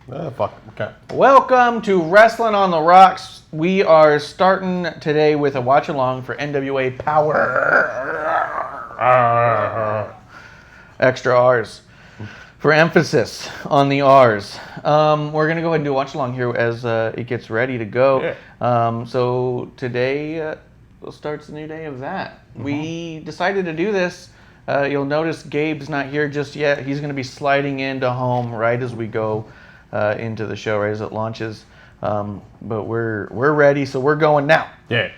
Fuck. Okay. Welcome to Wrestling on the Rocks. We are starting today with a watch along for NWA Powerrr. Extra R's. For emphasis on the R's. We're going to go ahead and do a watch along here as it gets ready to go. Yeah. So today starts a new day of that. We decided to do this. You'll notice Gabe's not here just yet. He's going to be sliding into home right as we go into the show, right as it launches. But we're ready, so we're going now. Yeah.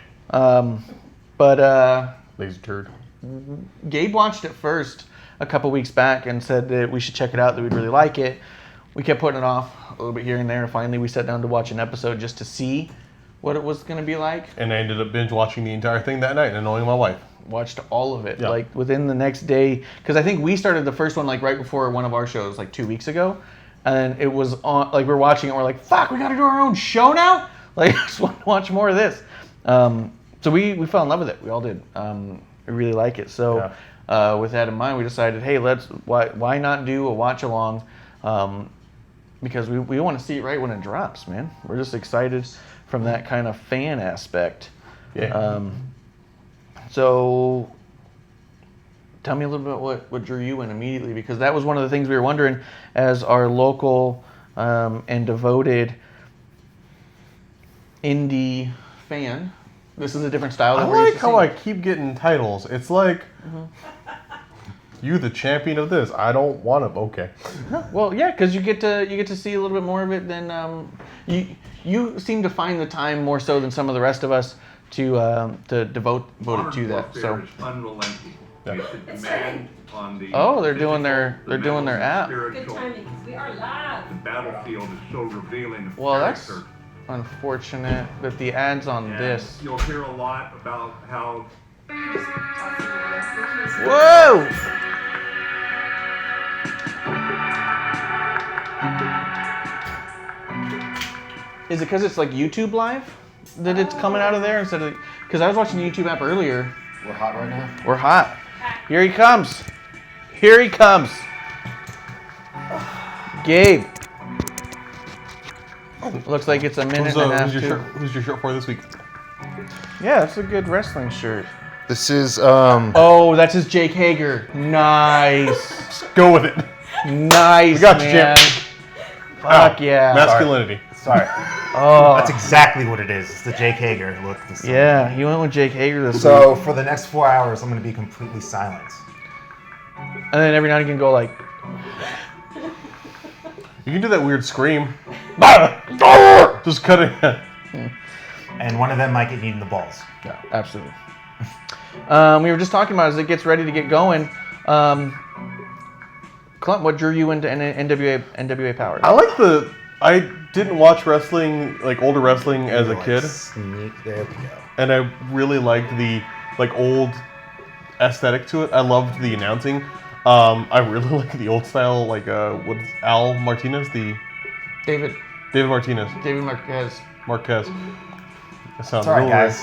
Lazy turd. Gabe watched it first a couple weeks back and said that we should check it out, that we'd really like it. We kept putting it off a little bit here and there. Finally, we sat down to watch an episode just to see what it was going to be like. And I ended up binge watching the entire thing that night and annoying my wife. Watched all of it, Yeah. like within the next day, because I think we started the first one like right before one of our shows, like 2 weeks ago, and it was on. Like we're watching it, we're like, "Fuck, we got to do our own show now!" Like, I just want to watch more of this. So we fell in love with it. We all did. We really like it. So with that in mind, we decided, hey, why not do a watch along? Because we want to see it right when it drops, man. We're just excited from that kind of fan aspect. Yeah. So tell me a little bit what drew you in immediately, because that was one of the things we were wondering as our local and devoted indie fan. This is a different style. I Than we're used like to how I seeing. keep getting titles. It's like, you the champion of this. I don't want to. Okay. Well, yeah, because you get to see a little bit more of it than you seem to find the time more so than some of the rest of us to devote it to that. So. Unrelenting. Yeah. We should demand on the They're doing their app. Good timing, because we are live. The battlefield is so revealing of Well, that's character. unfortunate that the ads on And this. you'll hear a lot about how Whoa! Is it because it's like YouTube Live that it's coming out of there instead of? Because I was watching the YouTube app earlier. We're hot right now. We're hot. Here he comes. Here he comes. Gabe. Looks like it's a minute and a half. Who's your shirt for this week? Yeah, that's a good wrestling shirt. This is Oh, that's his Jake Hager. Nice. Go with it. Nice, We got you, man. champ. Fuck yeah. Masculinity. sorry. Oh. That's exactly what it is. It's the Jake Hager look. Yeah, he went with Jake Hager this week. So for the next 4 hours, I'm going to be completely silent. And then every now and again go like, You can do that weird scream. Just cut it. And one of them might get needed in the balls. yeah, absolutely. We were just talking about as it gets ready to get going. Clint, what drew you into NWA Powerrr? I didn't watch wrestling, like older wrestling as a kid. Sneak, there we go. And I really liked the old aesthetic to it. I loved the announcing. I really like the old style, what's Al Martinez, David Martinez, Marquez. Marquez. That sounds It's alright, really guys.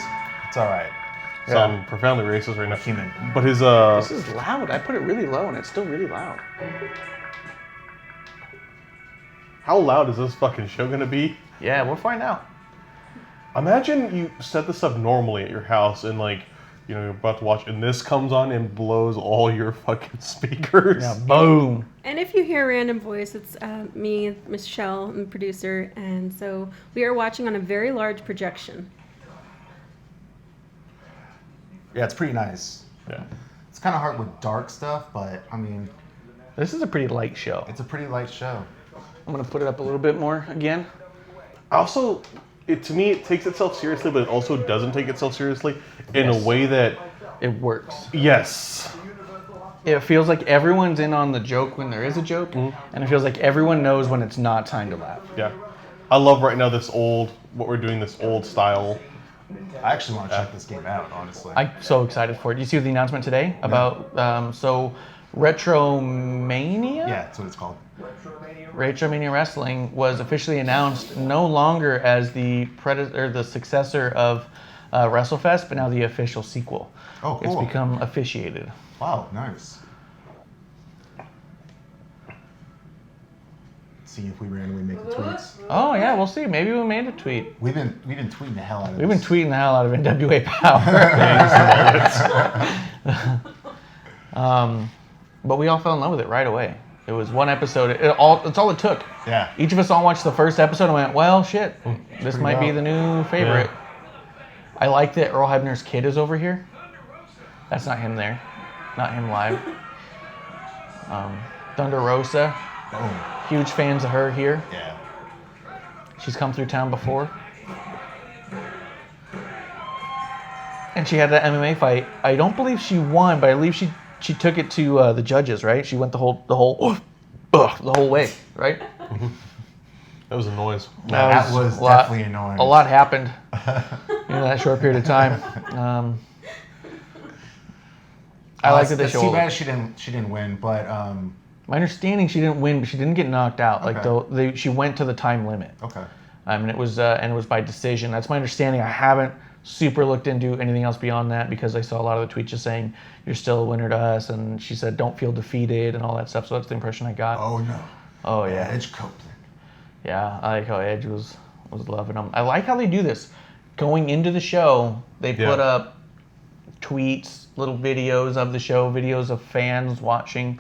It's alright. sound profoundly racist right now. Human. But his This is loud. I put it really low and it's still really loud. how loud is this fucking show gonna be? Yeah, we'll find out. Imagine you set this up normally at your house and you're about to watch and this comes on and blows all your fucking speakers. Yeah, boom. And if you hear a random voice, it's me, Michelle, I'm the producer, and so we are watching on a very large projection. Yeah, it's pretty nice. Yeah. It's kind of hard with dark stuff, but I mean, This is a pretty light show. it's a pretty light show. I'm gonna put it up a little bit more again. Also, to me, it takes itself seriously, but it also doesn't take itself seriously in Yes. a way that, It works. yes. It feels like everyone's in on the joke when there is a joke, and it feels like everyone knows when it's not time to laugh. Yeah. I love right now this old style. I actually want to check this game out, honestly. I'm so excited for it. You see the announcement today about Retromania? Yeah, that's what it's called. Retromania Wrestling was officially announced no longer as the successor of WrestleFest, but now the official sequel. Oh, cool. It's become officiated. Wow, nice. see if we randomly make the tweets. Oh yeah, we'll see. Maybe we made a tweet. We've been tweeting the hell out of We've been this. tweeting the hell out of NWA Powerrr. But we all fell in love with it right away. It was one episode. It's all it took. Yeah. Each of us all watched the first episode and went, well, shit, this might be the new favorite. Yeah. I like that Earl Hebner's kid is over here. That's not him there. Not him live. Thunder Rosa. Oh. Huge fans of her here. Yeah. She's come through town before. And she had that MMA fight. I don't believe she won, but I believe she took it to the judges, right? She went the whole way, right? That was a noise. That was definitely annoying. A lot happened in that short period of time. I like that they It's show. too bad she didn't win, but My understanding, she didn't win, but she didn't get knocked out. Okay. Like she went to the time limit. okay. And it was by decision. That's my understanding. I haven't super looked into anything else beyond that because I saw a lot of the tweets just saying you're still a winner to us, and she said don't feel defeated and all that stuff. So that's the impression I got. Oh no. Oh yeah. Edge Copeland. Yeah, I like how Edge was loving them. I like how they do this. Going into the show, they put up tweets, little videos of the show, videos of fans watching.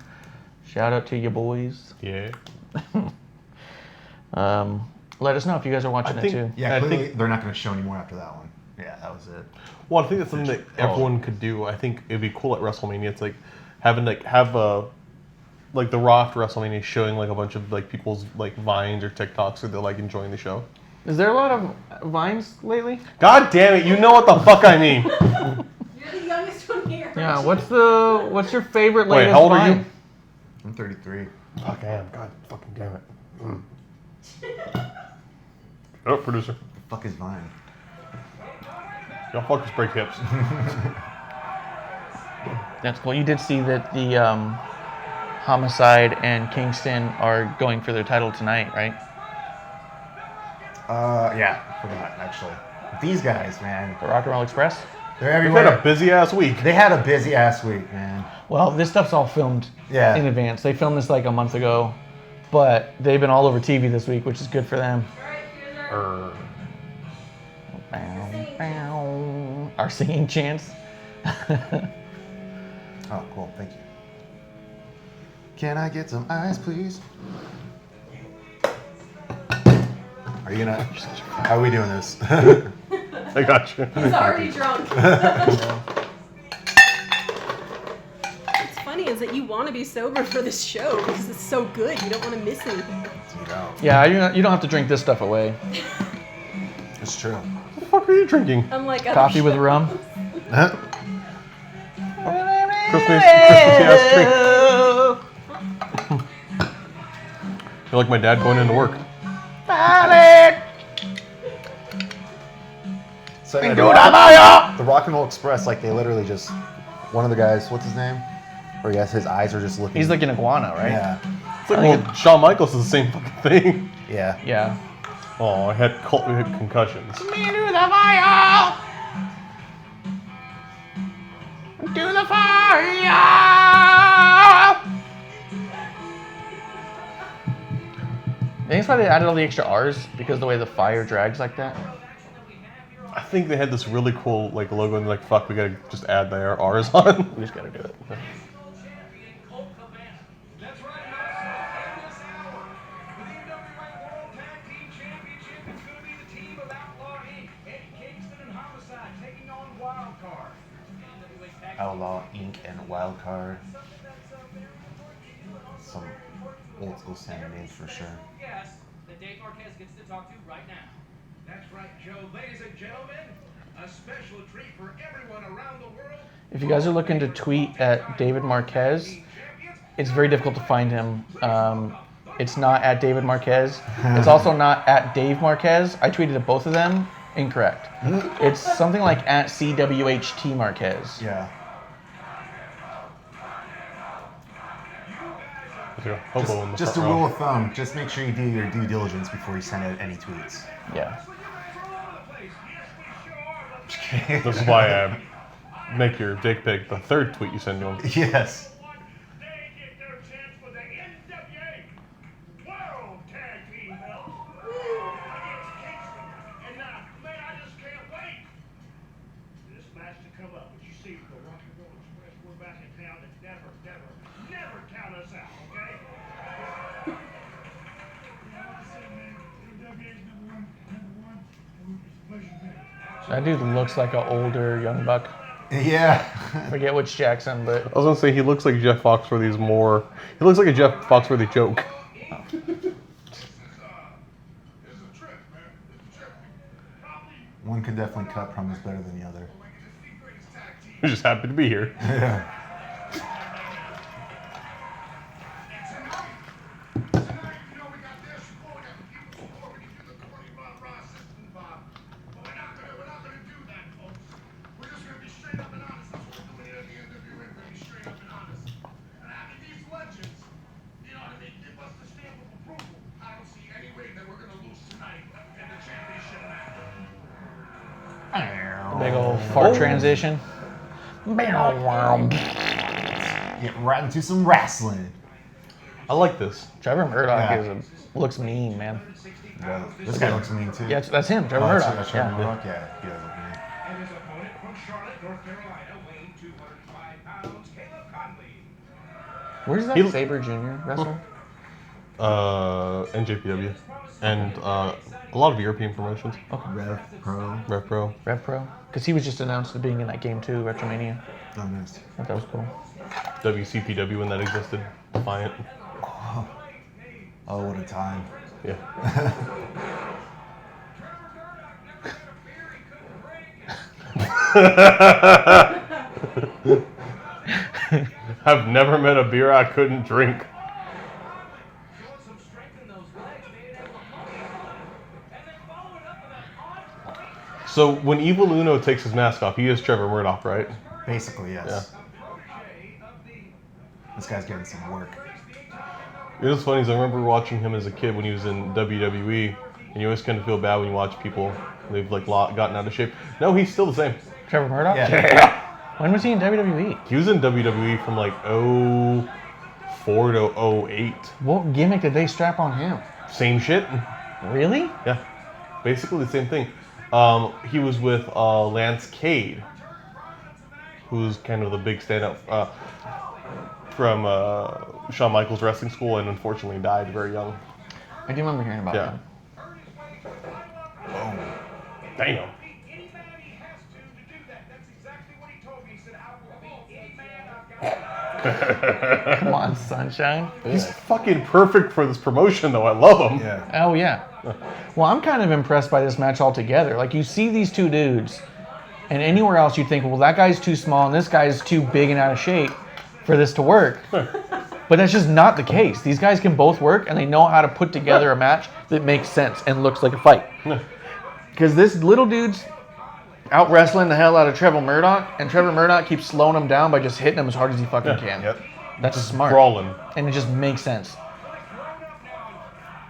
Shout out to you boys. Yeah. Let us know if you guys are watching it too. Yeah, I clearly think- they're not going to show any more after that one. Yeah, that was it. Well, I think that's something that everyone could do. I think it'd be cool at WrestleMania. It's like having have a like the Raw after WrestleMania showing like a bunch of like people's like vines or TikToks that they're like enjoying the show. Is there a lot of vines lately? God damn it! You know what the fuck I mean. You're the youngest one here. Yeah. What's your favorite Wait, latest how old are vine? you? I'm 33. Fuck, I am. God fucking damn it. Oh, producer. The fuck is Vine? Y'all fuckers break hips. That's cool. You did see that the Homicide and Kingston are going for their title tonight, right? Yeah, forgot actually. These guys, man, The Rock and Roll Express. they're We've had a everywhere. busy ass week. They had a busy ass week, man. Well, this stuff's all filmed Yeah. in advance. They filmed this like a month ago, but they've been all over TV this week, which is good for them. Our singing chants. Oh, cool. Thank you. Can I get some ice, please? Are you gonna? How are we doing this? I got you. He's already drunk. What's funny is that you want to be sober for this show because it's so good. You don't want to miss anything. You know, Yeah, you don't have to drink this stuff away. it's true. What the fuck are you drinking? Unlike other Coffee with shows. rum. Christmas ass drink. You're like my dad going into work. So anyway, the Rock and Roll Express, like they literally just one of the guys. What's his name? Or yes, his eyes are just looking. He's like an iguana, right? Yeah. It's like, well, Shawn Michaels is the same fucking thing. Yeah. Yeah. Oh, I had concussions. Me to the fire! To the fire! I think it's why they added all the extra R's, because the way the fire drags like that. I think they had this really cool like logo and they're like, fuck, we gotta just add their R's on. We just gotta do it. Outlaw Inc. and Wildcard. Some old school sounding names for sure. Yes, that Dave Marquez gets to talk to right now. That's right, Joe. Ladies and gentlemen, a special treat for everyone around the world. If you guys are looking to tweet at David Marquez, it's very difficult to find him. It's not at David Marquez. It's also not at Dave Marquez. I tweeted at both of them. Incorrect. It's something like at CWHT Marquez. Yeah. There's a hobo in the Just a front row. rule of thumb, just make sure you do your due diligence before you send out any tweets. Yeah. This is why I make your dick pic the third tweet you send to him. Yes. They get their chance for the NWA World Tag That dude looks like an older Young Buck. Yeah. Forget which Jackson, but I was gonna say he looks like Jeff Foxworthy's more. He looks like a Jeff Foxworthy joke. One could definitely cut promos better than the other. I'm just happy to be here. Yeah. big old fart transition. Get right into some wrestling. I like this. Trevor Murdoch Yeah. looks mean, man. Yeah, this guy looks mean too. Yeah, that's him, Trevor Oh, Murdoch. that's Trevor Yeah. Murdoch? Yeah, he does look mean. And his opponent from Charlotte, North Carolina, weighing 205 pounds, Caleb Conley. Where's that He- Sabre Jr. wrestler? NJPW, and a lot of European promotions. Rev Pro. Rev Pro. Rev Pro? Because he was just announced as being in that game too, Retromania. Oh, nice. I thought that was cool. WCPW when that existed. Defiant. Oh, what a time. Yeah. I've never met a beer I couldn't drink. Showing some strength in those legs, being able to pump and then follow it up with that on-point. So when Evil Uno takes his mask off, he is Trevor Murdoch, right? Basically, yes. This guy's getting some work. You know what's funny is I remember watching him as a kid when he was in WWE, and you always kind of feel bad when you watch people, they've like gotten out of shape. No, he's still the same. Trevor Murdoch? Yeah. When was he in WWE? He was in WWE from like 04 to 08. What gimmick did they strap on him? Same shit. Really? Yeah, basically the same thing. He was with Lance Cade, who's kind of the big standout from Shawn Michaels wrestling school, and unfortunately died very young. I do remember hearing about Yeah. him. Damn. Any man he has to do that. That's exactly what he told me. He said, I will beat any man I've got. Come on, Sunshine. He's fucking perfect for this promotion, though. I love him. Yeah. Oh, yeah. Well, I'm kind of impressed by this match altogether. Like, you see these two dudes, and anywhere else you'd think, well, that guy's too small and this guy's too big and out of shape for this to work. But that's just not the case. These guys can both work, and they know how to put together a match that makes sense and looks like a fight. Because this little dude's out wrestling the hell out of Trevor Murdoch, and Trevor Murdoch keeps slowing him down by just hitting him as hard as he fucking can. Yep. That's smart. Brawling. And it just makes sense.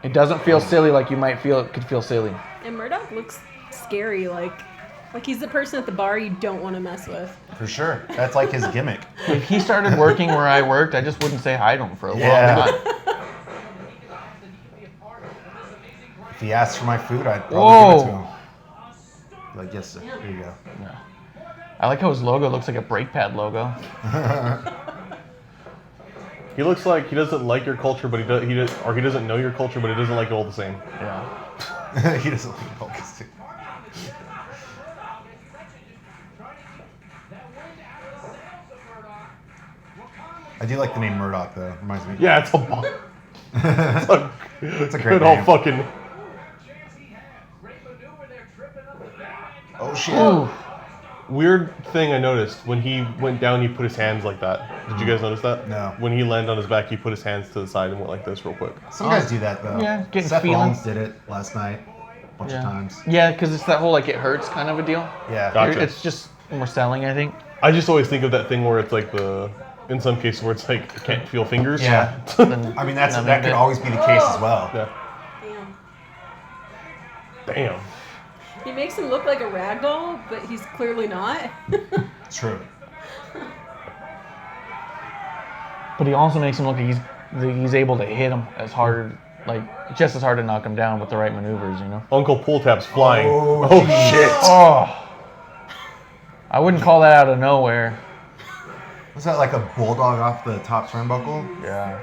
It doesn't feel silly like you might feel it could feel silly. And Murdoch looks scary, like he's the person at the bar you don't want to mess with. For sure. That's like his gimmick. If he started working where I worked, I just wouldn't say hi to him for a Yeah. long time. If he asked for my food, I'd probably give it to Whoa. him. Like, yes, sir. Here you go. I like how his logo looks like a brake pad logo. He looks like he doesn't like your culture, but he doesn't know your culture, but he doesn't like it all the same. Yeah. He doesn't like focus. I do like the name Murdoch, though. Reminds me. Yeah, it's a bomb. It's a great good old name. fucking. Oh, shit. Ooh. Weird thing I noticed when he went down, he put his hands like that. Did you guys notice that? No. When he landed on his back, he put his hands to the side and went like this real quick. Some guys do that, though. Yeah, getting Seth feeling. Rollins did it last night a bunch of Yeah. times. Yeah, because it's that whole like it hurts kind of a deal. Yeah. Gotcha. It's just more selling, I think. I just always think of that thing where it's like in some cases where it's like I can't feel fingers. Yeah. Then- I mean, then that they could did. always be the case as well. Yeah. Damn. Damn. He makes him look like a rag doll, but he's clearly not. True. But he also makes him look like he's able to hit him as hard, like just as hard to knock him down with the right maneuvers, you know. Uncle Pull Tab's flying. Oh, Oh, geez. shit. Oh, I wouldn't call that out of nowhere. Was that like a bulldog off the top turnbuckle? Yeah.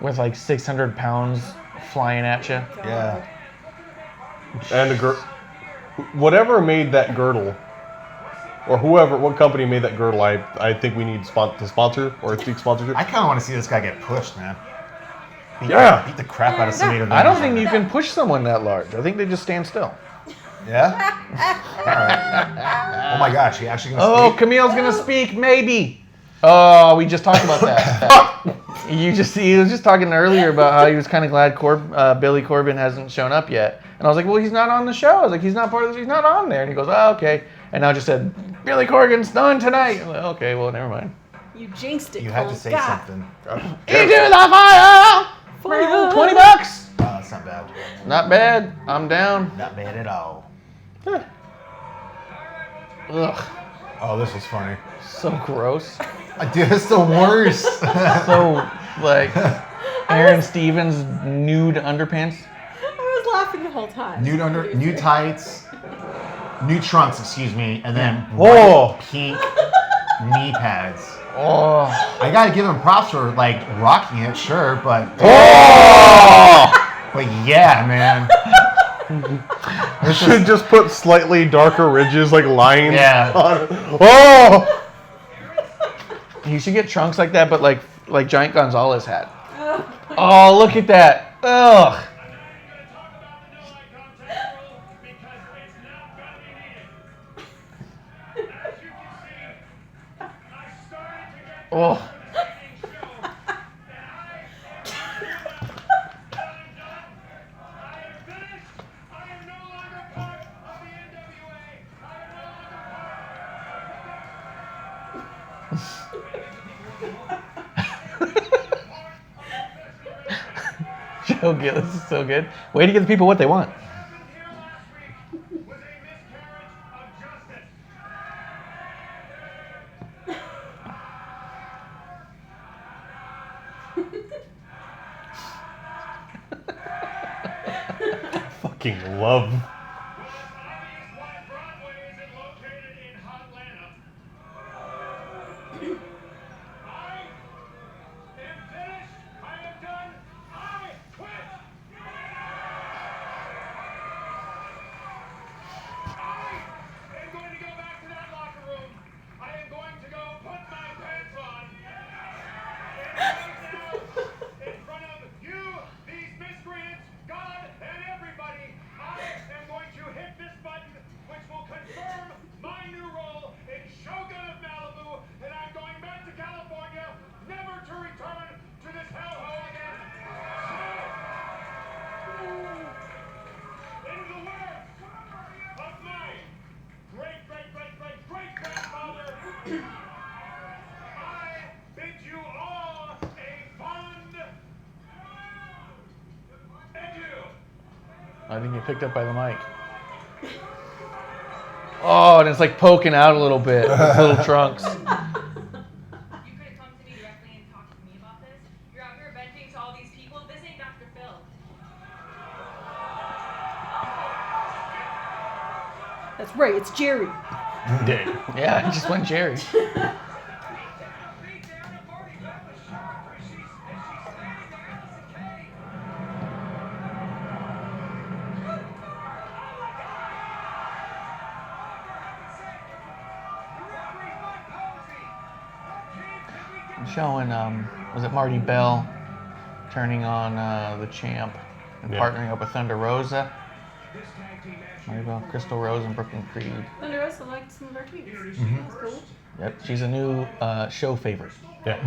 With like 600 pounds flying at you. Yeah. And a girl. whatever made that girdle, or what company made that girdle, I think we need to sponsor or seek sponsorship. I kind of want to see this guy get pushed, man. Beat the crap out of some I don't think you can push someone that large. I think they just stand still. Yeah? All right. Oh my gosh, he actually gonna Oh, speak? Camille's gonna speak, maybe. Oh, we just talked about that. He was just talking earlier about how he was kind of glad Billy Corbin hasn't shown up yet. And I was like, well, he's not on the show. I was like, he's not part of this. He's not on there. And he goes, oh, okay. And now just said, Billy Corgan's done tonight. I'm like, okay, well, never mind. You jinxed it. You had to Cole. say God. something. Into the fire! $20. Oh, that's not bad. Not bad. I'm down. Not bad at all. Ugh, Oh, this was funny. so gross. Dude, it's the worst. So, like, Aaron Stevens nude underpants. I was laughing the whole time. New tights, new trunks, excuse me, and then Oh. bright pink knee pads. Oh. I gotta give him props for like rocking it, sure, but but yeah, man. Should just put slightly darker ridges, like lines. Yeah. On it. Oh. You should get trunks like that, but like Giant Gonzalez had. Oh, look at that. Ugh. Oh. Joe Gillis is so good. Way to give the people what they want. Fucking love. I think you picked up by the mic. Oh, and it's like poking out a little bit. With little trunks. You could have come to me directly and talked to me about this. You're out here venting to all these people. This ain't Dr. Phil. That's right. It's Jerry. Dang. Yeah, I just went Jerry. Showing, was it Marty Bell turning on the champ and Yeah. partnering up with Thunder Rosa? Marty Bell, Crystal Rose, and Brooklyn Creed. Thunder Rosa liked some of our tweets. That's cool. Yep, she's a new show favorite. Yeah.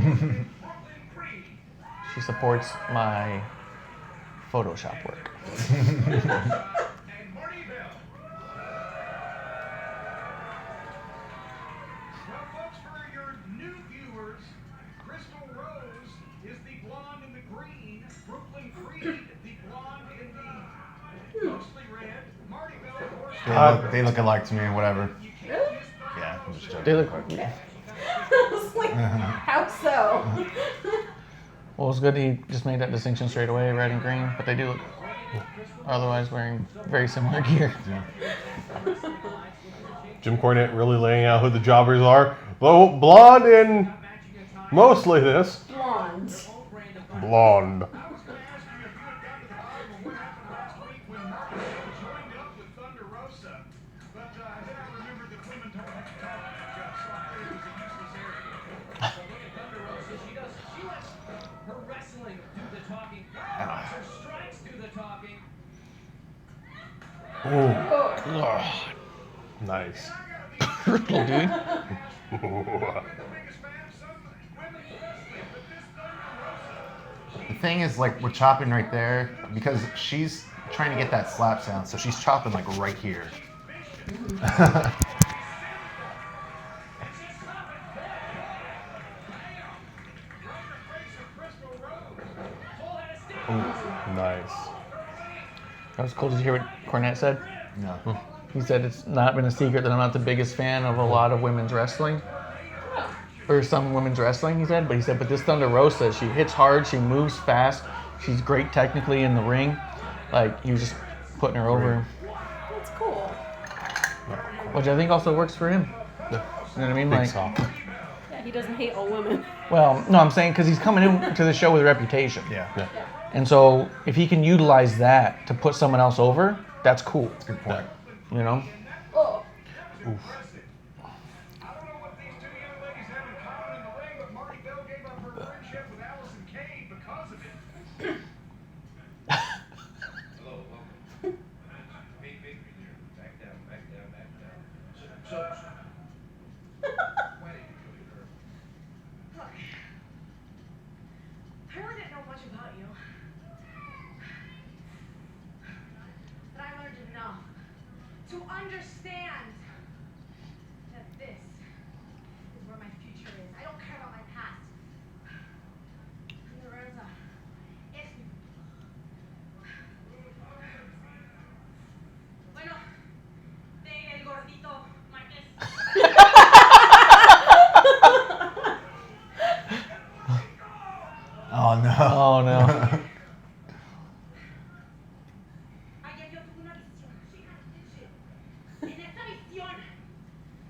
She supports my Photoshop work. And Marty Bell. Now, folks, for your new viewers, Crystal Rose is the blonde in the green, Brooklyn Creed, the blonde in the mostly red, Marty Bell, of course. They look alike to me, whatever. Really? Yeah, I'm just joking. They look. I was like, how so? Well, it's good he just made that distinction straight away, red and green, but they do look otherwise wearing very similar gear. Jim Cornette really laying out who the jobbers are. Though blonde in mostly this. Blonde. Blonde. I was going to ask you if you had gotten to the bottom of what happened last week when Marty Bell joined up with Thunder Rosa. Oh, nice. Brutal, dude. The thing is, like, we're chopping right there because she's trying to get that slap sound, so she's chopping like right here. Nice. That was cool. Did you hear what Cornette said? No. He said it's not been a secret that I'm not the biggest fan of a lot of women's wrestling. Or some women's wrestling, he said. But he said, but this Thunder Rosa, she hits hard, she moves fast, she's great technically in the ring. Like, he was just putting her over. That's cool. Which I think also works for him. You know what I mean? Big Like, soft. Yeah, he doesn't hate all women. well, no, I'm saying because he's coming into the show with a reputation. Yeah. And so if he can utilize that to put someone else over, that's cool. Good point. You know? Oh. I don't know what these two young ladies have in common in the ring, but Marty Bell gave up her friendship with Allison Kane because of it. Hello, welcome. Big victory there. Back down, back down, back down. So, why did you kill your girl? Look, I really didn't know much about you. But I learned enough to understand that this is where my future is. I don't care about my past. Lorenza, es mi Bueno, de el gordito Marquez. Oh no. Oh, no. Ayer yo tuve una visión. She had a vision. En esta visión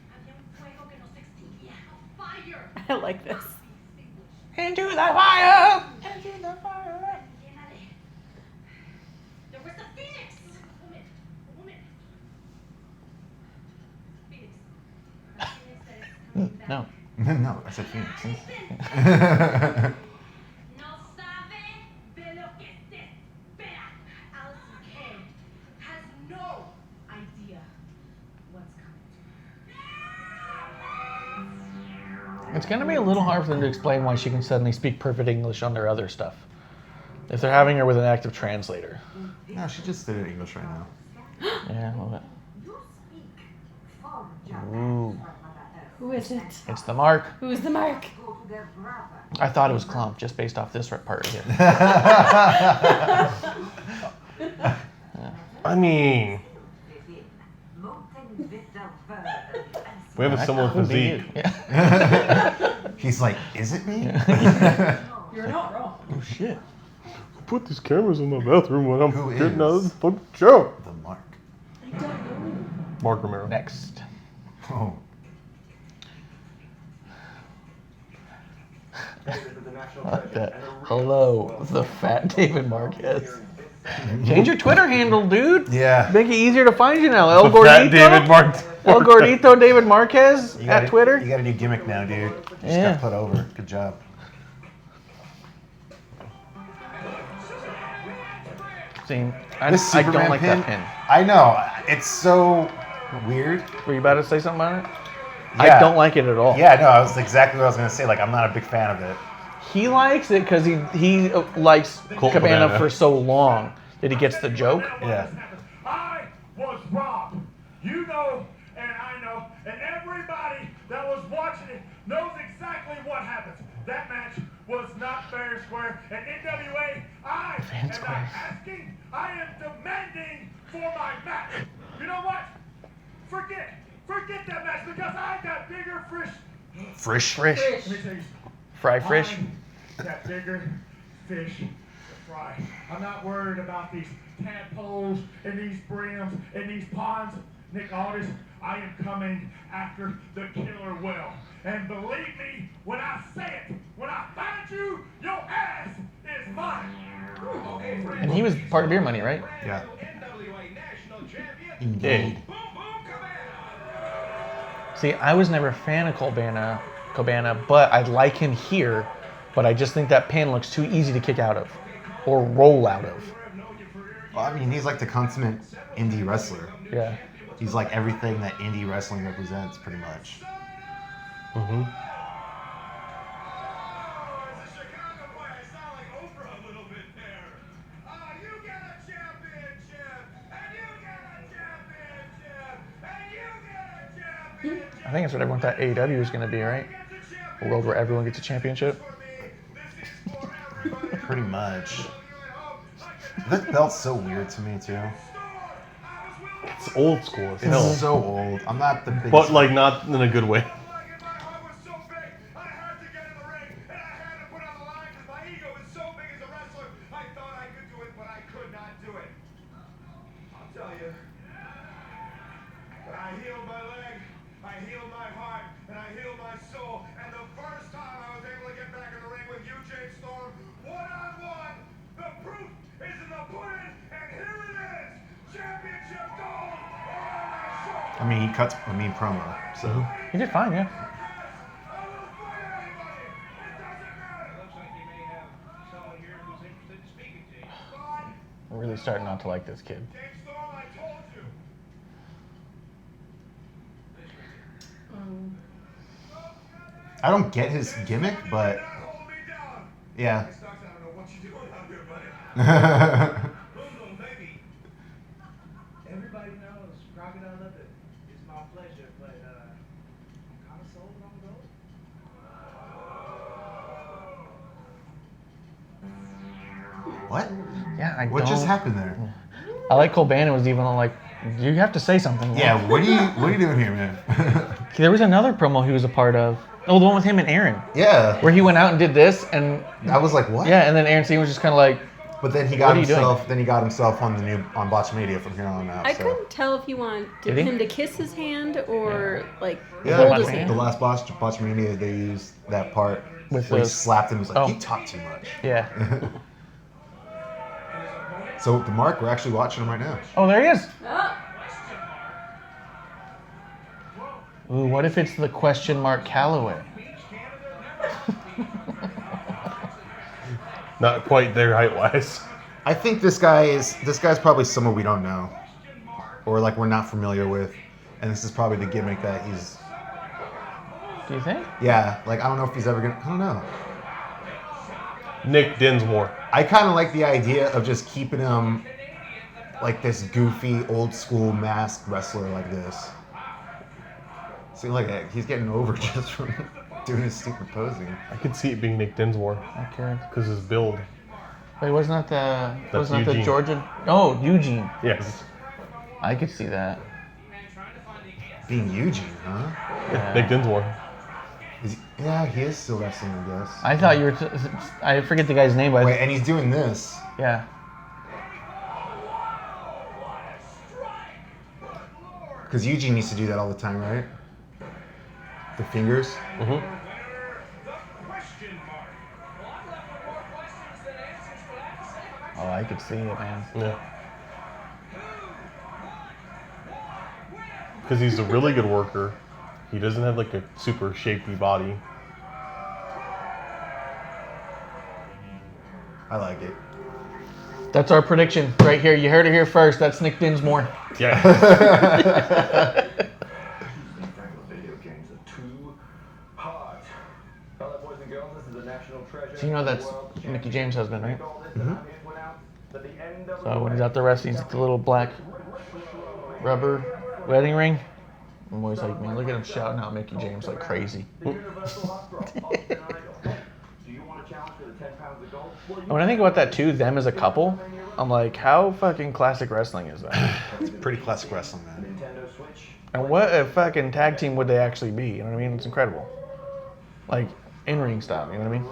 había un fuego que nos extinguía. A fire. I like this. Into the fire! Llena de. There was the Phoenix. A woman. Phoenix. A Phoenix that is coming back. No. No, I said Phoenix. No sabe de lo que se espera. Allison Kane has no idea what's coming. It's going to be a little hard for them to explain why she can suddenly speak perfect English on their other stuff. If they're having her with an active translator. No, she just did it in English right now. Yeah, a little bit. You speak from Ooh. Japan. Who is it? It's the mark. Who's the mark? Go to their brother. I thought it was Clump, just based off this part right here. I mean, we have a similar Could be physique. it. Yeah. He's like, is it me? You're not wrong. Oh, shit. Put these cameras in my bathroom when I'm Who getting out of is? this fucking show. The mark. Mark Romero. Next. Oh. I like that. Hello, the fat David Marquez. Change your Twitter handle, dude. Yeah. Make it easier to find you now. El The Gordito. fat David Mark. El Gordito David Marquez You got at Twitter. You got a new gimmick now, dude. Just Yeah. got put over. Good job. See, I This don't Superman like that pin. I know. It's so weird. Were you about to say something about it? Yeah. I don't like it at all. Yeah, no, I was exactly what I was gonna say. Like, I'm not a big fan of it. He likes it because he likes Colt Cabana Cabana. for so long that he gets the joke. Yeah. I was robbed. You know, and I know, and everybody that was watching it knows exactly what happened. That match was not fair and square. And NWA, I Fair am and square. not asking, I am demanding for my match. You know what? Forget that match because I got bigger fish. Frisch. Frisch. Let me tell you something. Fry fish. I got bigger fish to fry. I'm not worried about these tadpoles and these brims and these ponds. Nick Aldis, I am coming after the killer whale. And believe me when I say it, when I find you, your ass is mine. Okay, friends. And he was part of Beer Money, right? Yeah. NWA National Champion. Indeed. Boom Boom Cabana. See, I was never a fan of Cabana, but I like him here. But I just think that pin looks too easy to kick out of or roll out of. Well, I mean, he's like the consummate indie wrestler. Yeah. He's like everything that indie wrestling represents, pretty much. Mm-hmm. As a Chicago boy, I sound like Oprah a little bit there. You get a championship, and you get a championship, and you get a championship. I think that's what everyone thought AEW was going to be, right? A world where everyone gets a championship. For me, this is for everybody. Pretty much. That belt's so weird to me too. It's old school as It's hell. so old. I'm not the biggest. But like not in a good way. My heart was so big, I had to get in the ring, and I had to put on the line because my ego was so big as a wrestler. I thought I could do it, but I could not do it. I'll tell you. But I healed my leg, I healed my heart, and I healed my soul. And the first time I was able to get back in the ring with you, Jake Storm, one-on-one, the proof is in the pudding, and here it is, championship gold on my shoulder. I mean, he cuts a mean promo, so. He did fine, yeah. I will fight anybody. It doesn't matter. Looks like you may have someone here who's interested in speaking to you. Fine. I'm really starting not to like this kid. Jake Storm, I told you. I don't get his gimmick, but Not hold me down. yeah. Hey, Stocks, I don't know what you're doing out here, buddy. Boom, boom, baby. Everybody knows Crocodile Love It is my pleasure, but I'm kind of sold on gold. What? Yeah, I What don't. just happened there? I like Cole Bannon was even like, you have to say something. Yeah, what are you doing here, man? There was another promo he was a part of. Oh, the one with him and Aaron, Yeah. where he went out and did this, and I was like, what? yeah, and then Aaron Steen was just kind of like, But then he What got are you doing? himself. Then he got himself on Botchamania from here on out. I so. couldn't tell if he wanted Did he? him to kiss his hand or like Yeah, hold Hold his his hand. the last Botchamania, they used that part With where he the- slapped him. He was like, Oh. "You talk too much." yeah. So the Mark, we're actually watching him right now. Oh, there he is. Oh, Ooh, what if it's the question mark Calloway? Not quite there height wise. I think this guy's probably someone we don't know, or like we're not familiar with, and this is probably the gimmick that he's. Do you think? Yeah, like I don't know if he's ever gonna. I don't know. Nick Dinsmore. I kind of like the idea of just keeping him like this goofy, old school masked wrestler like this. See, like he's getting over just from doing his stupid posing. I could see it being Nick Dinsmore Okay. because his build. Wait, wasn't that the Eugene. Georgia? Oh, Eugene. Yes. I could see that. Being Eugene, huh? Yeah. Nick Dinsmore. Yeah, he is still wrestling, I guess. I thought you were. I forget the guy's name, but Wait, and he's doing this. yeah. Because Eugene used to do that all the time, right? The fingers. Mm-hmm. The question mark. Well, I'm left with more questions than answers, but I have to say, I'm Oh, I could see it, man. Yeah. Because he's a really good worker. He doesn't have like a super shapy body. I like it. That's our prediction right here. You heard it here first. That's Nick Dinsmore. Yeah. Video games are too hard. Well, boys and girls, this is a national treasure. So you know that's Mickey James' husband, right? Mm-hmm. So when he's out there wrestling, he's got the little black rubber wedding ring. I'm always like, man, look at him shouting out Mickey James like crazy. And when I think about that too, them as a couple, I'm like, how fucking classic wrestling is that? It's pretty classic wrestling, man. And what a fucking tag team would they actually be? You know what I mean? It's incredible. Like in-ring style, you know what I mean?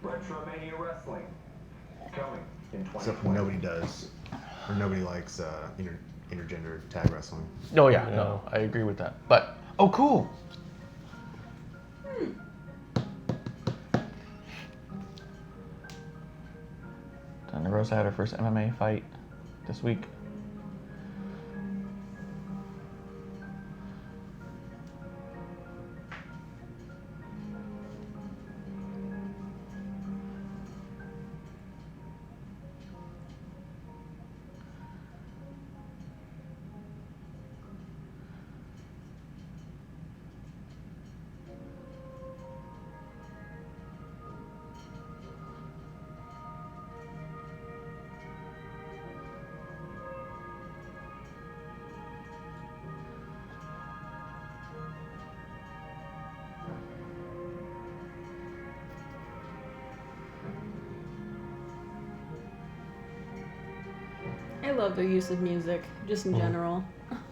Retromania Wrestling. Coming in Except for nobody does, or nobody likes intergender tag wrestling. Oh yeah, no, I agree with that. But oh, cool. Thunder Rosa had her first MMA fight this week. I love their use of music, just in general.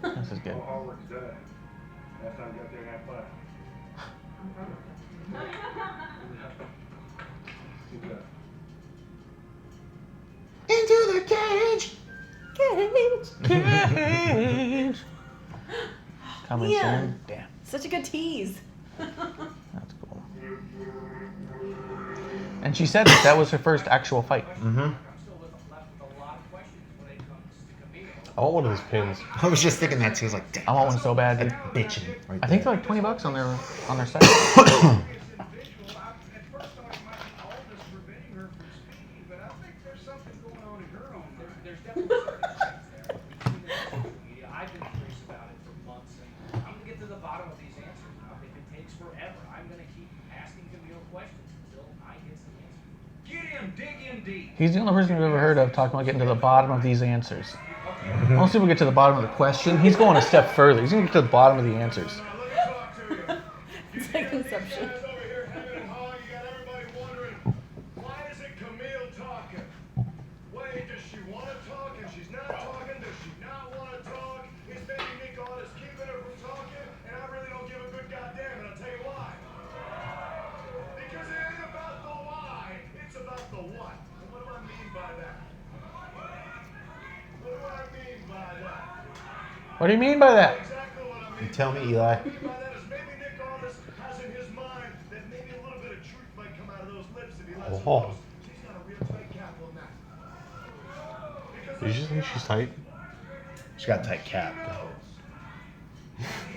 This is good. Howard's dead. Last time I got there and had fun. Who's that? Into the cage. Cage. Coming Yeah. soon. Damn, Such a good tease. that's cool. And she said that was her first actual fight. Mm-hmm. I'm still left with a lot of questions when it comes to Camille. I want one of those pins. I was just thinking that too. I was like, damn, I want one so bad, dude. bitching. Right I think there. they're like $20 on their site. This individual, at first thought it might be Aldous preventing her from speaking, but I think there's something going on in her own mind. There's definitely certain things there between the social media. I've been curious about it for months, and I'm gonna get to the bottom of these answers. If it takes forever, I'm gonna keep asking Camille questions until I get some answers. Get in, dig in deep. He's the only person we've ever heard of talking about getting to the bottom of these answers. Most people get to the bottom of the question. He's going a step further. He's going to get to the bottom of the answers. Now, let me talk to you. It's like Inception. Guys over here hemming and hawing, you got everybody wondering, why isn't Camille talking? Wait, does she want to talk and she's not talking? Does she not want to talk? Is maybe Nick Aldis keeping her from talking? And I really don't give a good goddamn, and I'll tell you why. Because it ain't about the why, it's about the what. And what do I mean by that? What do I mean by that? What do you mean by that? Exactly what I mean. You tell me, Eli. What I mean by that is maybe Nick Aldis has in his mind that maybe a little bit of truth might come out of those lips if he lets it Oh. loose. She's got a real tight cap on that. Because Did you just think she's tight? She got a tight cap.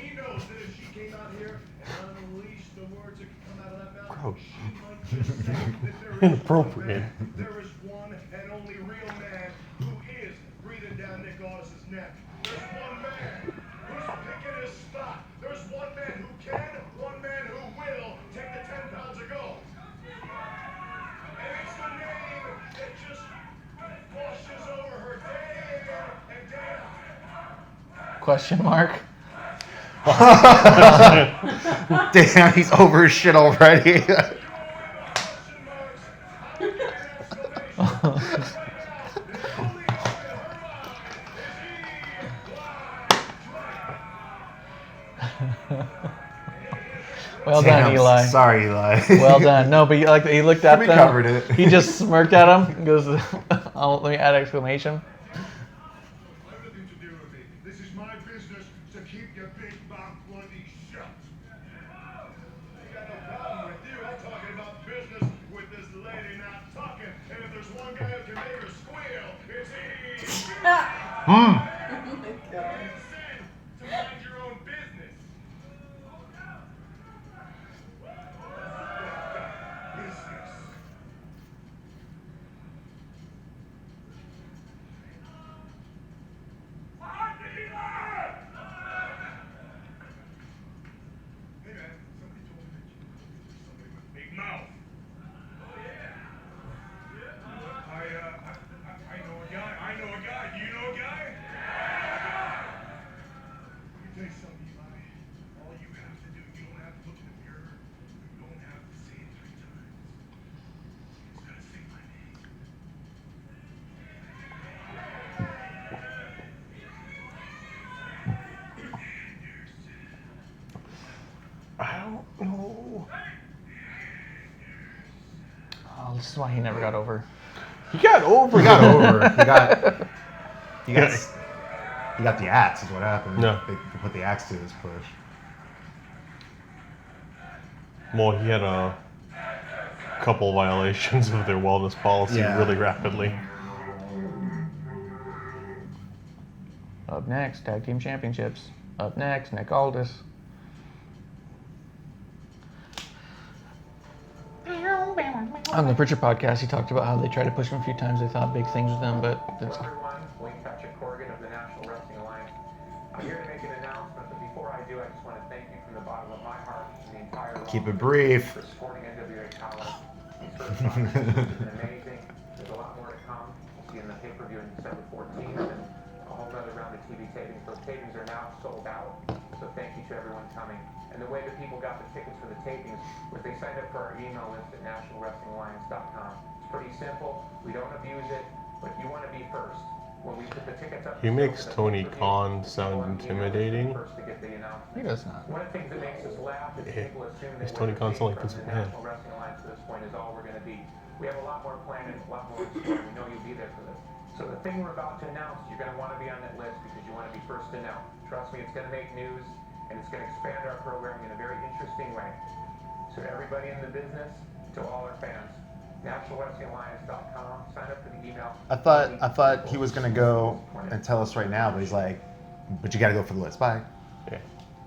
he knows that if she came out here and unleashed the words that could come out of that mouth, Gross. she might just say that there is Inappropriate. one man, there is one and only real man who is breathing down Nick Aldis' neck. There's one man who's picking his spot. There's one man who can, one man who will take the 10 pounds of gold. And it's the name that just washes over her day in and day out. Question mark. Damn, he's over his shit already. Question marks. I'm giving an exclamation. The only hope in her life is Well Damn, done, Eli. Sorry, Eli. Well done. No, but he looked at We them. covered it. He just smirked at him and goes, let me add exclamation. everything to do with me. This is my business to keep your big mouth bloody shut. I got no problem with you. I'm talking about business with this lady not talking. And if there's one guy who can make her squeal, it's he. Oh my god. It's said to mind your own business. Business. Hey man, somebody told me that you were somebody with a big mouth. I know a guy. I know a guy. Do you know a guy? Let me tell you something, Eli. All you have to do, you don't have to look in the mirror. You don't have to say it 3 times. You just gotta say my name. I don't know. Oh, this is why he never got over. He got over. He got over. He got the axe is what happened. Yeah. They put the axe to his push. Well, he had a couple violations of their wellness policy Yeah. really rapidly. Up next, Tag Team Championships. Up next, Nick Aldis. On the Pritchard podcast, he talked about how they tried to push him a few times. They thought big things with him, but Hello everyone, Wayne Patrick Corrigan of the National Wrestling Alliance. I'm here to make an announcement, but before I do, I just want to thank you from the bottom of my heart and the entire Keep Raw it brief. for supporting NWA Powerrr. These first 5 years have been amazing. There's a lot more to come. We'll see you in the pay-per-view on December 14th and a whole other round of TV tapings. Those tapings are now sold out, so thank you to everyone coming. And the way that people got the tickets for the tapings was they signed up for our email list at nationalwrestlingalliance.com. It's pretty simple. We don't abuse it, but if you want to be first, When we put the tickets up, He makes Tony Khan sound intimidating. first to get the announcement. He does not. One of the things that makes us laugh is Yeah. people assume Is that Tony we're Khan sound like from Vince the McMahon? National Wrestling Alliance to this point is all we're going to be. We have a lot more planned and a lot more in store. We know you'll be there for this. So the thing we're about to announce, you're going to want to be on that list because you want to be first to know. Trust me, it's going to make news and it's going to expand our programming in a very interesting way. So to everybody in the business, to all our fans, NationalWrestlingAlliance.com. Sign up for the email. I thought he was gonna go and tell us right now, but he's like, but you gotta go for the list. Bye. Yeah.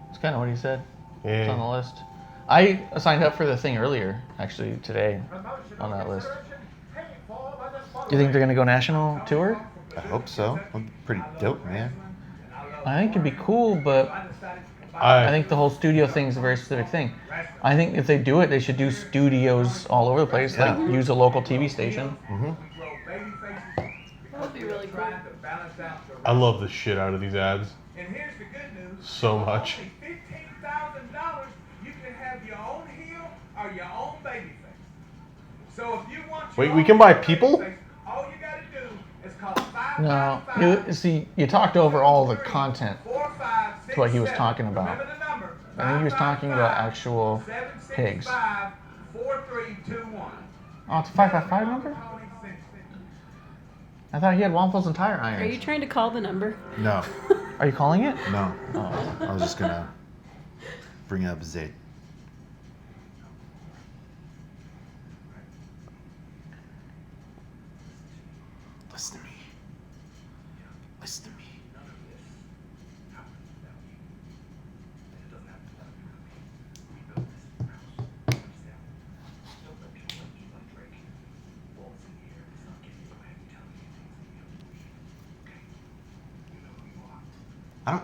It's kind of what he said. Yeah. It's on the list. I signed up for the thing earlier, actually today, on that list. You think they're gonna go national tour? I hope so. That'd be pretty dope, man. I think it'd be cool, but I think the whole studio thing is a very specific thing. I think if they do it, they should do studios all over the place. Yeah. Like use a local TV station. That would be really cool. I love the shit out of these ads And here's the good news. so much. For only $15,000, you can have your own heel or your own baby face. So if you want your Wait, we own can buy baby people? face, all you gotta do is call 555 No, you talked over all the content. 4567. what he was talking about. Remember the number. I think he was talking about actual pigs. 4321. Oh, it's a 555 number? I thought he had waffles and tire irons. Are you trying to call the number? No, Are you calling it? no. Oh. I was just gonna bring up Zed. Listen to me. Listen to me.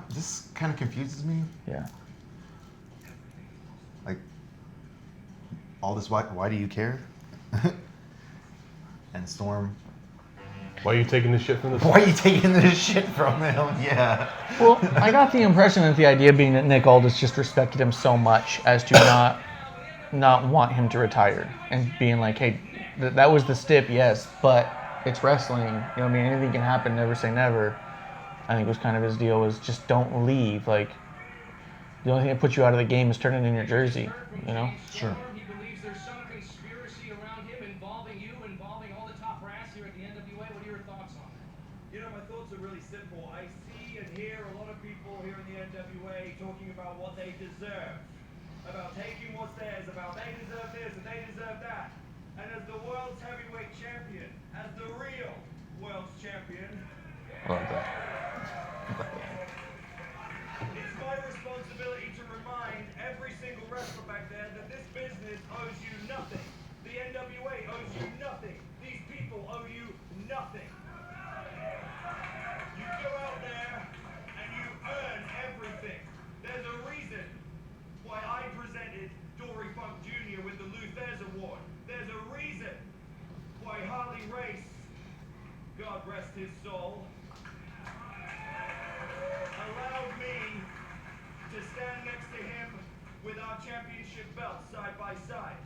This kind of confuses me. Yeah. Like, all this, why do you care? And Storm, Why are you taking this shit from this? why are you taking this shit from him? Yeah. Well, I got the impression that the idea being that Nick Aldis just respected him so much as to not want him to retire and being like, hey, that was the stip, yes, but it's wrestling. You know what I mean? Anything can happen. Never say never. I think was kind of his deal was just don't leave. Like the only thing that puts you out of the game is turning in your jersey. You know? Sure. He believes there's some conspiracy around him involving you, involving all the top brass here at the NWA. What are your thoughts on that? You know, my thoughts are really simple. I see and hear a lot of people here in the NWA talking about what they deserve, about taking what's theirs, about they deserve this and they deserve that. And as the world's heavyweight champion, as the real world's champion, I love that. it's my responsibility to remind every single wrestler back there that this business owes you nothing. The NWA owes you nothing. These people owe you nothing. You go out there and you earn everything. There's a reason why I presented Dory Funk Jr. with the Luthez Award. There's a reason why Harley Race, God rest his soul, allowed me to stand next to him with our championship belts side by side.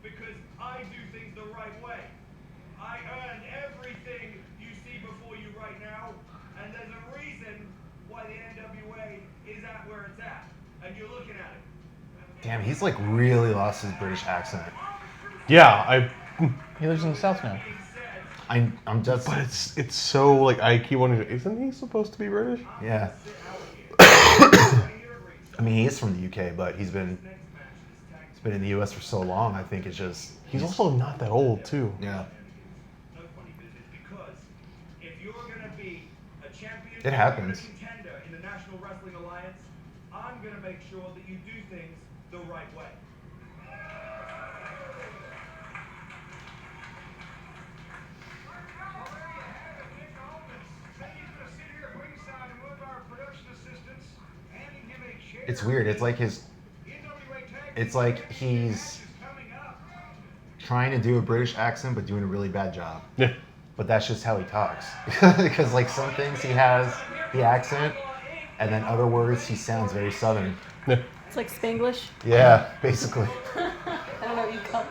Because I do things the right way. I earned everything you see before you right now, and there's a reason why the NWA is at where it's at. And you're looking at it. Damn, he's like really lost his British accent. Yeah, He lives in the South now. I'm just. but it's so like I keep wondering, isn't he supposed to be British? Yeah. I mean, he is from the UK, but he's been in the US for so long. I think it's just. He's also not that old too. Yeah. No funny business, because if you're gonna be a champion, It happens. a contender in the National Wrestling Alliance, I'm gonna make sure that you do things the right way. It's weird. It's like his. It's like he's trying to do a British accent, but doing a really bad job. Yeah. But that's just how he talks. Because like some things he has the accent, and then other words he sounds very Southern. Yeah. It's like Spanglish. Yeah, basically. I don't know what you call it.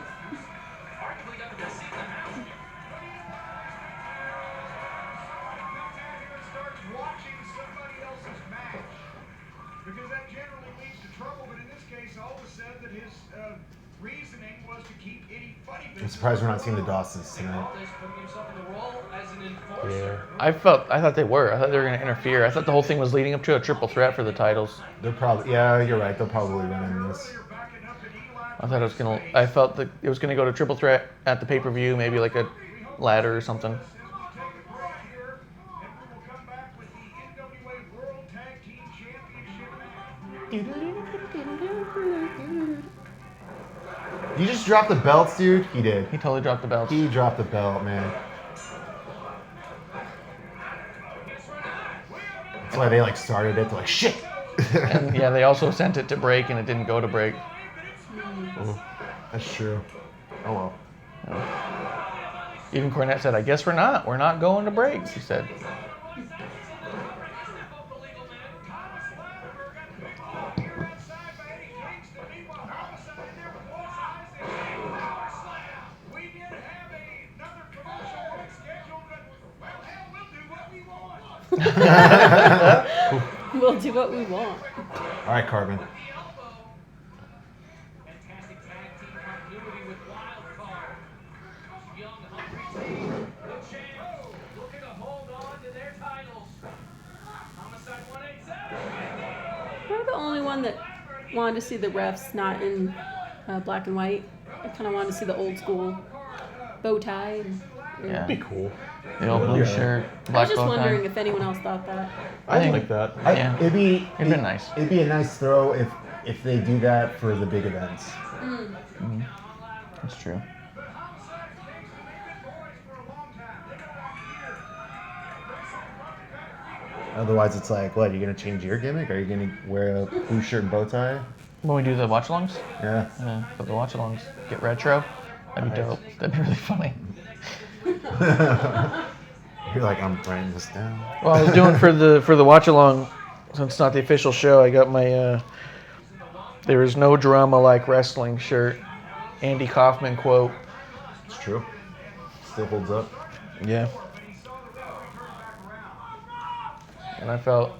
Reasoning was to keep any funny I'm business. surprised we're not seeing the Dawsons tonight. Aldis putting himself in the role as an enforcer. Yeah. I thought they were. I thought they were going to interfere. I thought the whole thing was leading up to a triple threat for the titles. They're probably, yeah, you're right. They'll probably win in this. I thought it was gonna. I felt that it was gonna go to triple threat at the pay-per-view, maybe like a ladder or something. Take a break here, and we will come back with the NWA World Tag Team Championship match. You just dropped the belts, dude? He did. He totally dropped the belts. He dropped the belt, man. That's why they like started it. They're like, shit. And yeah, they also sent it to break, and it didn't go to break. That's true. Oh well. Even Cornette said, "I guess we're not. We're not going to break." He said. We did have another commercial break scheduled, but well, hell, we'll do what we want. We'll do what we want. All right, Carbon. Fantastic tag team continuity with Wild Card. Young, hungry team. The champs looking to hold on to their titles. Homicide 187. We're the only one that wanted to see the refs not in black and white. I kind of wanted to see the old school bow tie. Yeah. That'd be cool. The old blue shirt, I was black just bow wondering tie. if anyone else thought that. I think- like that. Yeah. It'd be nice. It'd be a nice throw if they do that for the big events. That's true. Otherwise, it's like, what? Are you gonna change your gimmick? Are you gonna wear a blue shirt and bow tie? When we do the watch-alongs, Yeah. for the watch-alongs, get retro. That'd be dope. That'd be really funny. You're like, I'm writing this down. Well, I was doing for the watch-along, since it's not the official show. I got my "There is no drama like wrestling" shirt. Andy Kaufman quote. It's true. Still holds up. Yeah. And I felt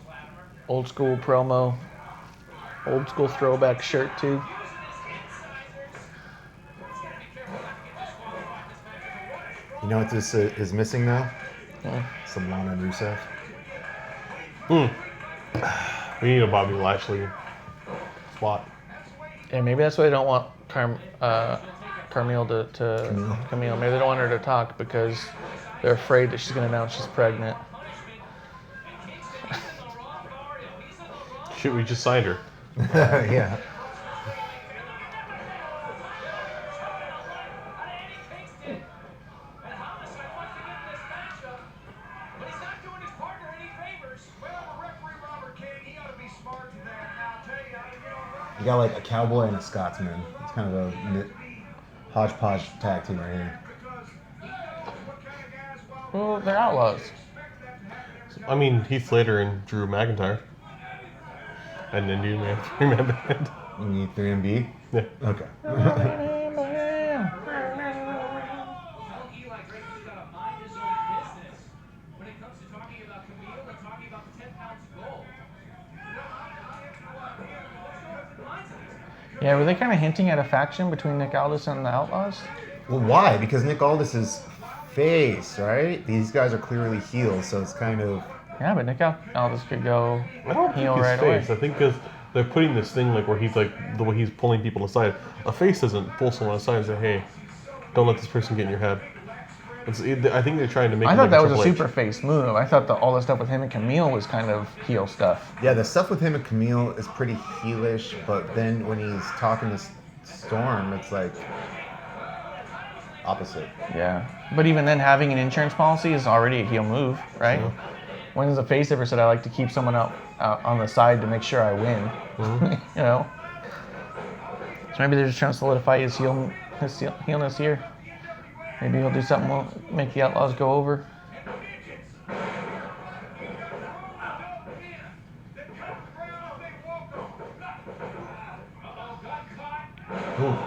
old school promo, old school throwback shirt too. You know what this is missing now? Yeah. Some Lana Rusev. We need a Bobby Lashley spot. Yeah, maybe that's why they don't want Camille to Camille. Maybe they don't want her to talk because they're afraid that she's going to announce she's pregnant. Shit, we just signed her. Yeah. You got like a cowboy and a Scotsman. It's kind of a hodgepodge tag team right here. Well, they're outlaws. I mean, Heath Slater and Drew McIntyre. And then you have three-man band. You need 3MB? Yeah. Okay. Eli Grayson's got to mind his own business when it comes to talking about Camille and talking about the 10 pounds of gold. Yeah, were they kind of hinting at a faction between Nick Aldis and the Outlaws? Well, why? Because Nick Aldis is face, right? These guys are clearly heels, so it's kind of... Yeah, but Nick Aldis could go I don't think heel he's right face. away. I think because they're putting this thing like where he's like the way he's pulling people aside. A face doesn't pull someone aside and say, "Hey, don't let this person get in your head." I think they're trying to make. I it thought like that was a Triple H. super face move. I thought all the stuff with him and Camille was kind of heel stuff. Yeah, the stuff with him and Camille is pretty heelish, but then when he's talking to Storm, it's like opposite. Yeah, but even then, having an insurance policy is already a heel move, right? Yeah. When has a face ever said, "I like to keep someone out on the side to make sure I win"? You know. So maybe they're just trying to solidify his heelness here. Maybe he'll do something will make the Outlaws go over. Ooh.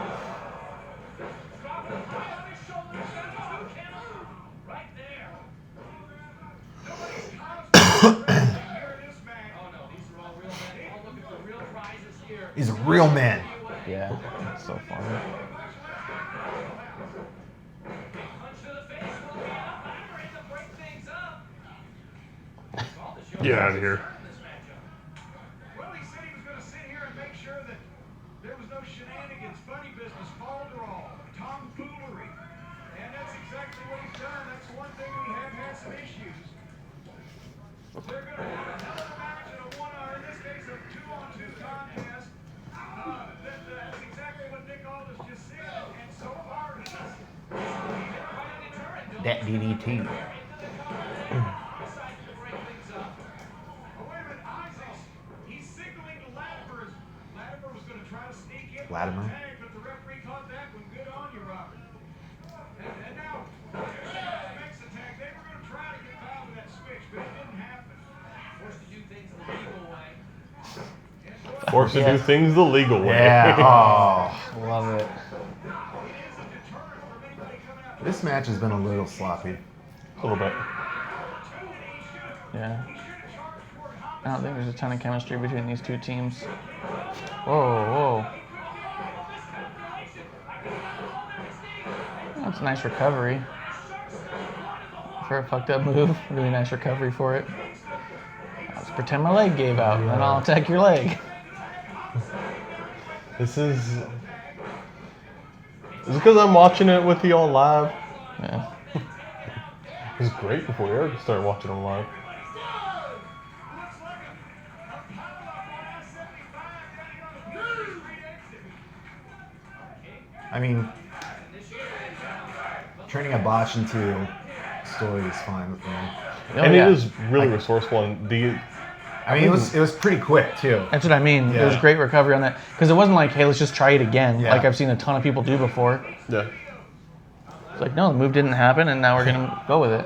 He's a real man. Yeah. so funny. Punch to the face will be up. Hammer in to break things up. Get out of here. Well, he said he was going to sit here and make sure that there was no shenanigans, funny business, falderall, tomfoolery. And that's exactly what he's done. That's one thing we have had some issues. They're going to have a hell of a match in a in this case, a 2-on-2 contest. That's exactly what Nick Aldis just said. And so far, he's That DDT. he's signaling to Latimer. Latimer was going to try to sneak in. Latimer? But the referee caught that one. Good on you, Robert. And now, here's the next attack. They were going to try to get fouled with that switch, but it didn't happen. Forced to do things the legal way. Forced to do things the legal way. Yeah. Oh. Love it. This match has been a little sloppy. A little bit. Yeah. I don't think there's a ton of chemistry between these two teams. Whoa, whoa. That's a nice recovery. For a fucked up move. Really nice recovery for it. Let's pretend my leg gave out, and then I'll attack your leg. Is it because I'm watching it with you all live? Yeah. It was great before Eric started watching them live. I mean, turning a botch into a story is fine with me. Oh, And yeah. it was really resourceful. And I mean, it was pretty quick too. That's what I mean. There was Yeah. great recovery on that. Because it wasn't like, hey, let's just try it again, Yeah. like I've seen a ton of people do before. yeah. It's like, no, the move didn't happen, and now we're going to go with it.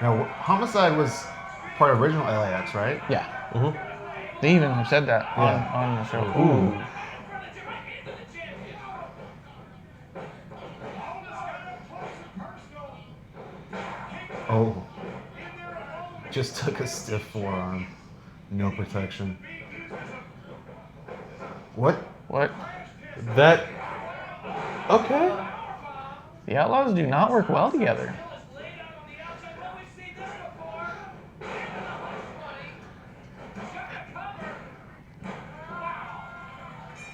Now, Homicide was part of original LAX, right? Yeah. Mhm. They even have said that on the show. Ooh. Oh. Just took a stiff forearm. No protection. What? What? That. Okay. The Outlaws do not work well together.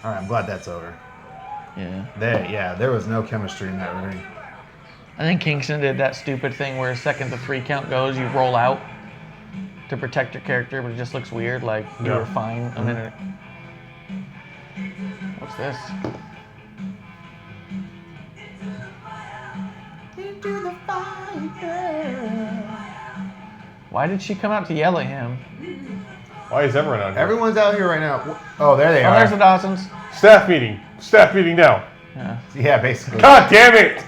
All right, I'm glad that's over. Yeah. There was no chemistry in that ring. I think Kingston did that stupid thing where a second the 3 count goes, you roll out to protect your character, but it just looks weird, like you were fine a minute. What's this? Into the fire. Why did she come out to yell at him? Why is everyone out here? Everyone's out here right now. Oh, there they Oh, are. there's the Dawsons. Staff meeting. Staff meeting now. Yeah. Yeah, basically. God damn it!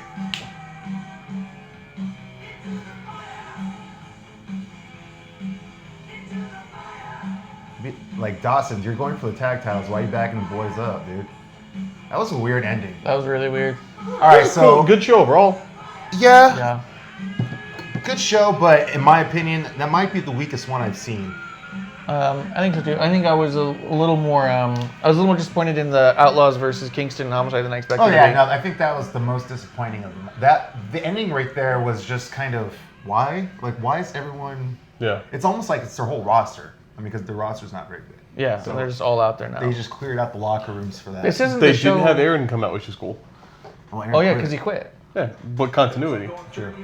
Like, Dawson, you're going for the tag titles. Why are you backing the boys up, dude? That was a weird ending. That was really weird. All right, so good show overall. yeah, Yeah. good show, but in my opinion, that might be the weakest one I've seen. I think so too. I think I was a little more. I was a little more disappointed in the Outlaws versus Kingston and Homicide than I expected. Oh to yeah, be. no, I think that was the most disappointing of them. The ending right there was just kind of why? Like, why is everyone? Yeah. It's almost like it's their whole roster. I mean, because the roster's not very good. Yeah, so they're just all out there now. They just cleared out the locker rooms for that. This isn't They the show. didn't have Aaron come out, which is cool. Aaron Oh yeah, quit. because he quit. Yeah, but continuity. True.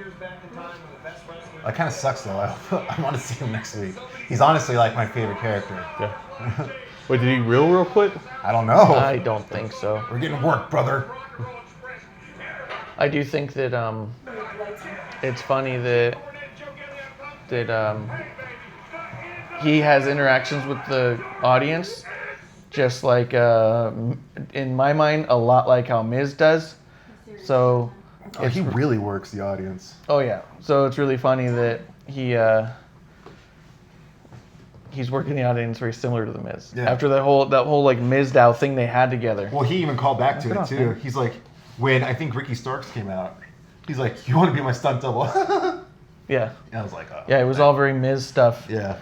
That kind of sucks though. I want to see him next week. He's honestly like my favorite character. Yeah. Wait, did he real quit? I don't know. I don't think so. We're getting work, brother. I do think that it's funny that he has interactions with the audience, just like in my mind, a lot like how Miz does. So He really works the audience. oh yeah, so it's really funny that he's working the audience very similar to the Miz. Yeah. After that whole like Mizdow thing they had together. Well, he even called back to Knock it it too. off, man. He's like, when I think Ricky Starks came out, he's like, "You want to be my stunt double?" Yeah. And I was like, oh. Yeah, it was all very Miz stuff. Yeah.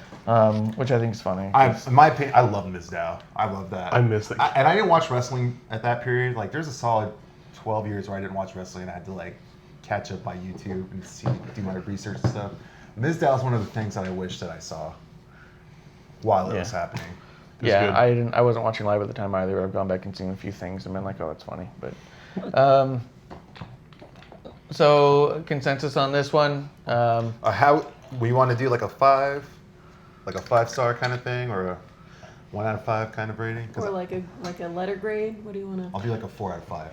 Which I think is funny. In my opinion, I love Miz Dow. I love that. I miss it. And I didn't watch wrestling at that period. Like, there's a solid 12 years where I didn't watch wrestling and I had to, like, catch up by YouTube and do my research and stuff. Miz Dow is one of the things that I wish that I saw while it was happening. Yeah, I wasn't watching live at the time either. I've gone back and seen a few things and been like, oh, that's funny. But so consensus on this one. How we want to do like a 5-star kind of thing, or a 1 out of 5 kind of rating? Or like a letter grade. What do you want to? I'll do like a 4 out of 5.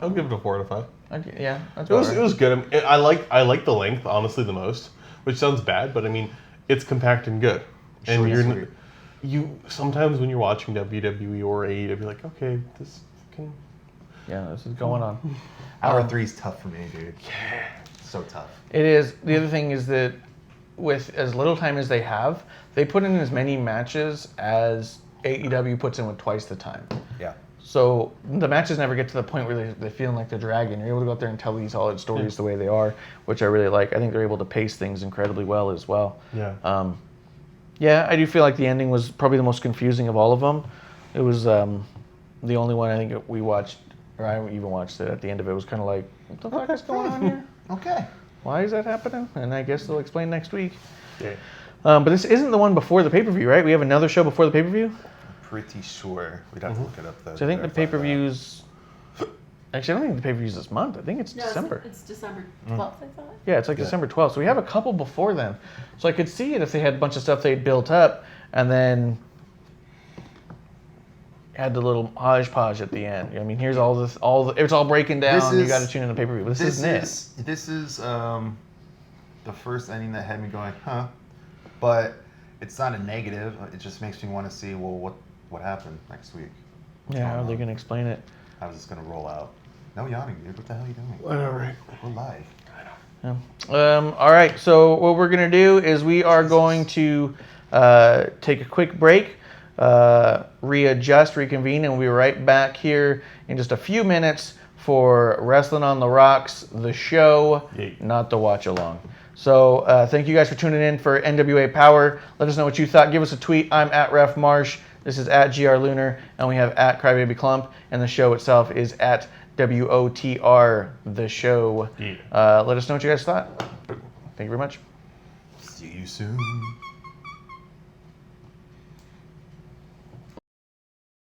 I'll give it a 4 out of 5. Okay, yeah, that's It was good. I like the length honestly the most, which sounds bad, but I mean it's compact and good. And Short and sweet. you sometimes when you're watching WWE or AEW, you're like, okay, this can. Yeah, this is going on. Hour 3 is tough for me, dude. Yeah. So tough. It is. The other thing is that with as little time as they have, they put in as many matches as AEW puts in with twice the time. Yeah. So the matches never get to the point where they're feeling like they're dragging. You're able to go out there and tell these solid stories the way they are, which I really like. I think they're able to pace things incredibly well as well. Yeah. Yeah, I do feel like the ending was probably the most confusing of all of them. It was the only one I think that we watched, or I even watched it. At the end of it was kind of like, what the fuck is going on here? Okay. Why is that happening? And I guess they'll explain next week. Yeah. But this isn't the one before the pay-per-view, right? We have another show before the pay-per-view? Pretty sure. We'd have to look it up though. So I think the to verify pay-per-view's... Actually, I don't think the pay-per-view's this month. I think it's December. It's December 12th, I thought. Yeah, it's like December 12th. So we have a couple before then. So I could see it if they had a bunch of stuff they'd built up and then had the little hodgepodge at the end. I mean, here's all this, it's all breaking down. You got to tune in the pay-per-view. But this isn't it. This is the first ending that had me going, huh? But it's not a negative. It just makes me want to see, well, what happened next week? Yeah, how are they going to explain it? How's this going to roll out? No yawning, dude. What the hell are you doing? Whatever. We're live. Yeah. All right, so what we're going to do is we are going to take a quick break, readjust, reconvene, and we'll be right back here in just a few minutes for Wrestling on the Rocks, the show, not the watch along. So thank you guys for tuning in for NWA Powerrr. Let us know what you thought. Give us a tweet. I'm at Ref Marsh. This is at GR Lunar, and we have at Crybaby Clump, and the show itself is at WOTR, the show. Let us know what you guys thought. Thank you very much. See you soon.